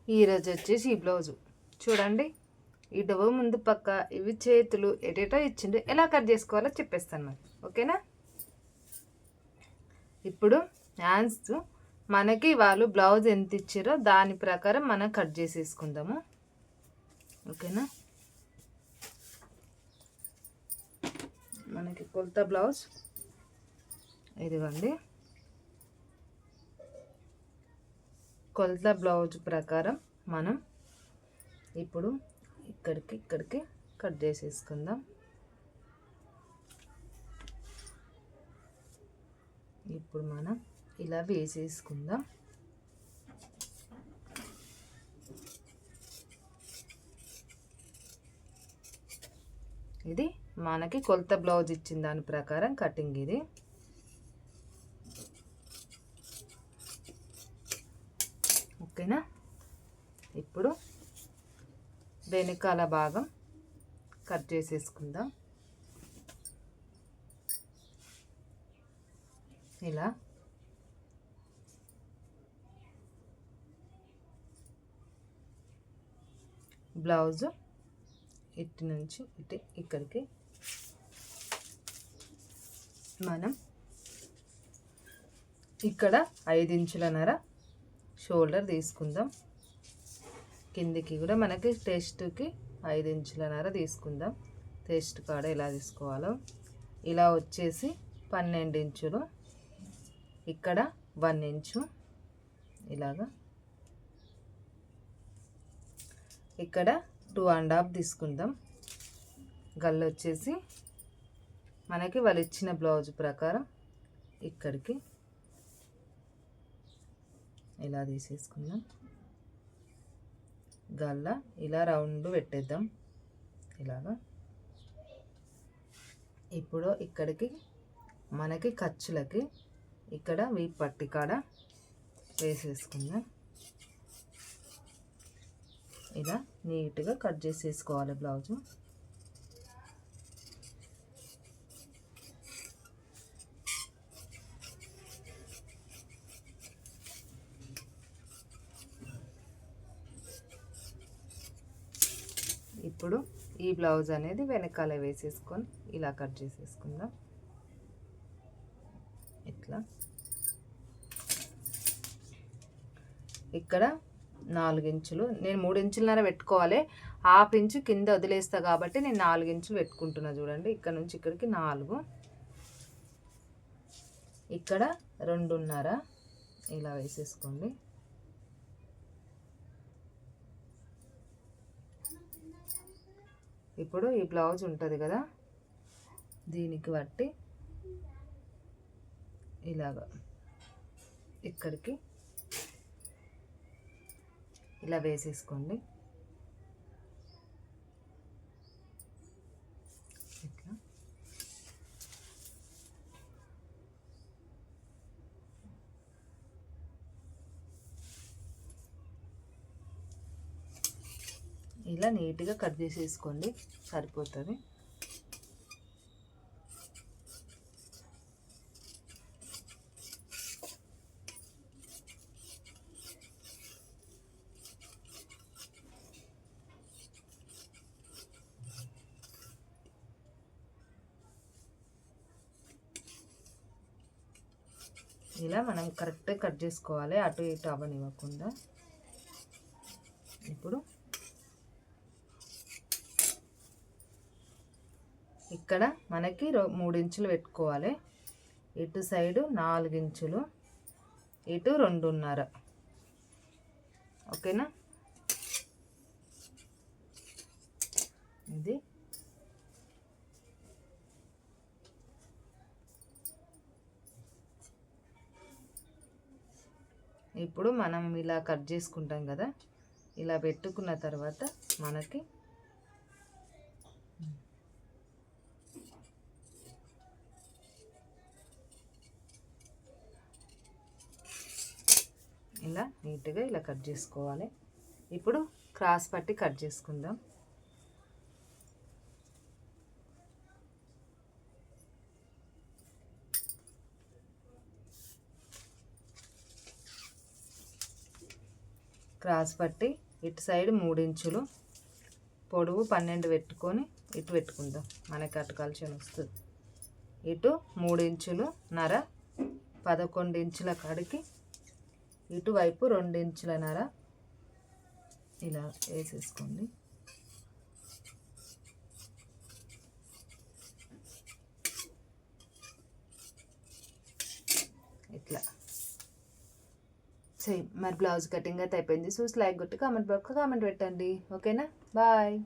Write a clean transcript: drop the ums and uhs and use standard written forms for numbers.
ఈరోజు వచ్చేసి ఈ బ్లౌజు చూడండి. ఇటువ ముందు పక్క ఇవి చేతులు ఎటేటో ఇచ్చిండు. ఎలా కట్ చేసుకోవాలో చెప్పేస్తాను మరి, ఓకేనా. ఇప్పుడు హ్యాండ్స్ మనకి వాళ్ళు బ్లౌజ్ ఎంత ఇచ్చారో దాని ప్రకారం మనం కట్ చేసేసుకుందాము, ఓకేనా. మనకి కొలత బ్లౌజ్ ఇదిగోండి. కొలత బ్లౌజ్ ప్రకారం మనం ఇప్పుడు ఇక్కడికి కట్ చేసేసుకుందాం. ఇప్పుడు మనం ఇలా వేసేసుకుందాం. ఇది మనకి కొలత బ్లౌజ్ ఇచ్చిన దాని ప్రకారం కటింగ్ ఇది. ఓకేనా. ఇప్పుడు వెనకాల భాగం కట్ చేసేసుకుందాం. ఇలా బ్లౌజు ఇటు నుంచి ఇటు ఇక్కడికి మనం ఇక్కడ 5 ఇంచులన్నర షోల్డర్ తీసుకుందాం. కిందికి కూడా మనకి టెస్ట్కి 5 ఇంచులన్నర తీసుకుందాం. టెస్ట్ కాడ ఎలా తీసుకోవాలో ఇలా వచ్చేసి 12 ఇంచులు, ఇక్కడ 1 ఇంచు, ఇలాగా ఇక్కడ 2.5 తీసుకుందాం. గల్లు వచ్చేసి మనకి వాళ్ళు ఇచ్చిన బ్లౌజ్ ప్రకారం ఇక్కడికి ఇలా తీసేసుకుందాం. గల్ల ఇలా రౌండ్ పెట్టేద్దాం ఇలాగా. ఇప్పుడు ఇక్కడికి మనకి ఖర్చులకి ఇక్కడ వీప్ పట్టి కాడ వేసేసుకుందాం. ఇలా నీట్గా కట్ చేసేసుకోవాలి బ్లౌజు. ఇప్పుడు ఈ బ్లౌజ్ అనేది వెనకాల వేసేసుకొని ఇలా కట్ చేసేసుకుందాం. ఇట్లా ఇక్కడ 4 ఇంచులు, నేను 3 ఇంచులన్నర పెట్టుకోవాలి. హాఫ్ ఇంచు కింద వదిలేస్తా కాబట్టి నేను 4 ఇంచులు పెట్టుకుంటున్నా. చూడండి, ఇక్కడ నుంచి ఇక్కడికి 4, ఇక్కడ 2.5 ఇలా వేసేసుకోండి. ఇప్పుడు ఈ బ్లౌజ్ ఉంటుంది కదా, దీనికి బట్టి ఇలాగా ఇక్కడికి ఇలా వేసేసుకోండి. ఇట్లా ఇలా నీట్గా కట్ చేసేసుకోండి, సరిపోతుంది. ఇలా మనం కరెక్ట్గా కట్ చేసుకోవాలి, అటు ఇటు అవ్వనివ్వకుండా. ఇప్పుడు ఇక్కడ మనకి 3 ఇంచులు పెట్టుకోవాలి. ఇటు సైడు 4 ఇంచులు, ఇటు 2.5, ఓకేనా. ఇది ఇప్పుడు మనం ఇలా కట్ చేసుకుంటాం కదా, ఇలా పెట్టుకున్న తర్వాత మనకి ఇలా నీట్గా ఇలా కట్ చేసుకోవాలి. ఇప్పుడు క్రాస్ పట్టి కట్ చేసుకుందాం. క్రాస్ పట్టి ఇటు సైడ్ 3 ఇంచులు పొడవు 12 పెట్టుకొని ఇటు పెట్టుకుందాం, మనకి అటు కలిసి వస్తుంది. ఇటు 3 ఇంచులు నర 11 ఇంచుల కాడికి ఇటువైపు 2 ఇంచుల నర ఇలా వేసేసుకోండి. ఇట్లా సేమ్ మరి బ్లౌజ్ కటింగ్ అయితే అయిపోయింది. చూసి లైక్ కొట్టి కామెంట్ బాక్స్లో కామెంట్ పెట్టండి. ఓకేనా, బాయ్.